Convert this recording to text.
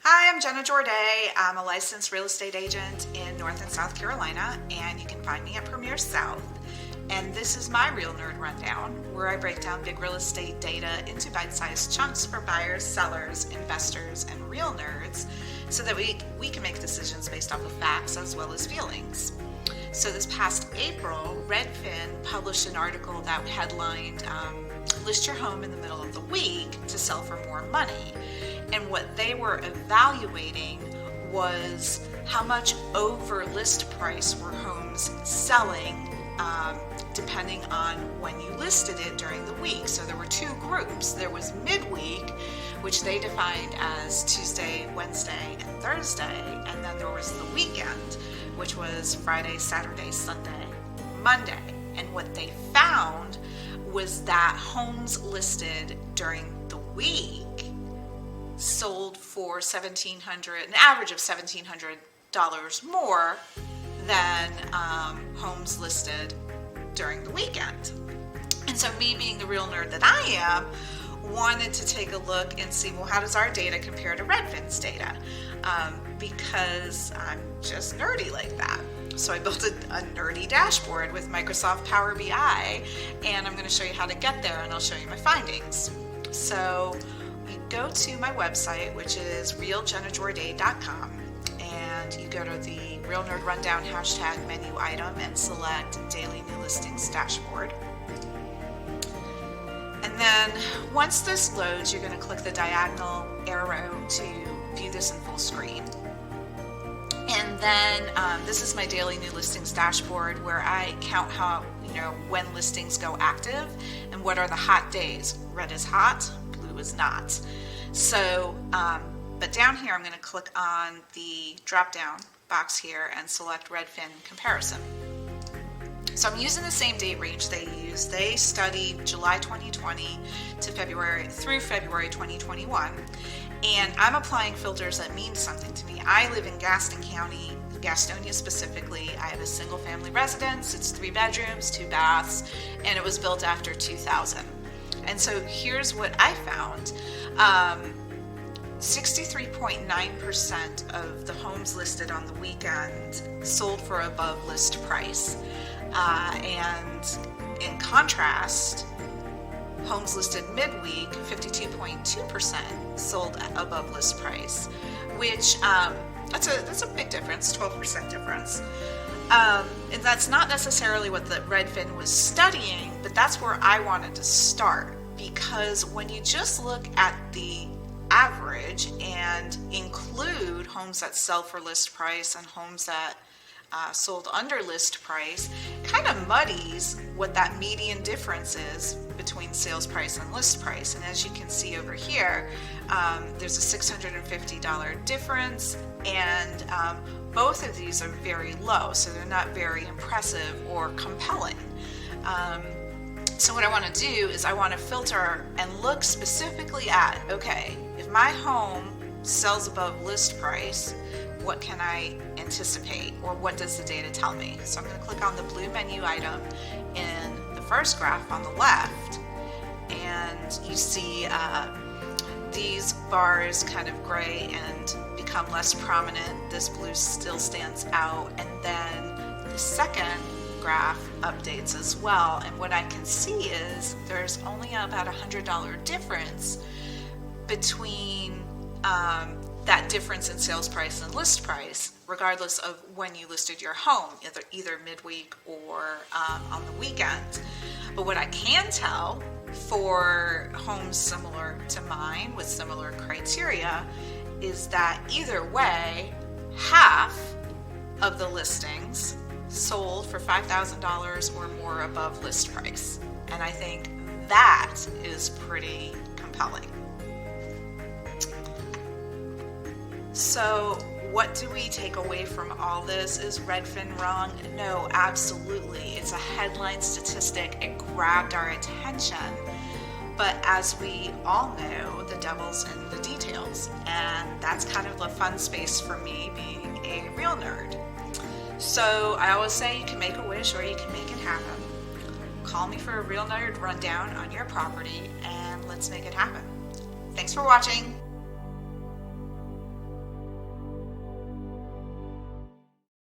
Hi, I'm Jenna Jorday. I'm a licensed real estate agent in North and South Carolina, and you can find me at Premier South. And this is my Real Nerd Rundown, where I break down big real estate data into bite-sized chunks for buyers, sellers, investors, and real nerds, so that we can make decisions based off of facts as well as feelings. So this past April, Redfin published an article that headlined, List Your Home in the Middle of the Week to Sell for More Money. And what they were evaluating was how much over list price were homes selling depending on when you listed it during the week. So there were two groups. There was midweek, which they defined as Tuesday, Wednesday, and Thursday. And then there was the weekend, which was Friday, Saturday, Sunday, Monday. And what they found was that homes listed during the week sold for $1,700, an average of $1,700 more than homes listed during the weekend. And so me being the real nerd that I am, wanted to take a look and see, well, how does our data compare to Redfin's data? Because I'm just nerdy like that. So I built a nerdy dashboard with Microsoft Power BI, and I'm going to show you how to get there, and I'll show you my findings. So you go to my website, which is realjennajorday.com, and you go to the Real Nerd Rundown hashtag menu item and select Daily New Listings Dashboard. And then once this loads, you're going to click the diagonal arrow to view this in full screen. And then this is my Daily New Listings Dashboard, where I count how, when listings go active and what are the hot days. Red is hot, blue is not. So, but down here, I'm going to click on the drop-down box here and select Redfin comparison. So I'm using the same date range they use. They studied July 2020 to February 2021, and I'm applying filters that mean something to me. I live in Gaston County, Gastonia specifically. I have a single family residence. It's 3 bedrooms, 2 baths, and it was built after 2000. And so here's what I found. 63.9% of the homes listed on the weekend sold for above list price. And in contrast, homes listed midweek, 52.2% sold above list price, which that's a big difference, 12% difference. And that's not necessarily what the Redfin was studying, but that's where I wanted to start, because when you just look at the average and include homes that sell for list price and homes that sold under list price, kind of muddies what that median difference is between sales price and list price. And as you can see over here, there's a $650 difference, and both of these are very low, so they're not very impressive or compelling. So what I want to do is I want to filter and look specifically at, okay, if my home sells above list price, what can I anticipate, or what does the data tell me? So I'm going to click on the blue menu item in the first graph on the left, and you see these bars kind of gray and become less prominent. This blue still stands out, and then the second graph updates as well. And what I can see is there's only about $100 difference between that difference in sales price and list price, regardless of when you listed your home, either midweek or on the weekend. But what I can tell for homes similar to mine with similar criteria is that either way, half of the listings sold for $5,000 or more above list price. And I think that is pretty compelling. So what do we take away from all this? Is Redfin wrong? No, absolutely. It's a headline statistic. It grabbed our attention. But as we all know, the devil's in the details. And that's kind of the fun space for me, being a real nerd. So I always say you can make a wish or you can make it happen. Call me for a Real Nerd Rundown on your property, and let's make it happen. Thanks for watching.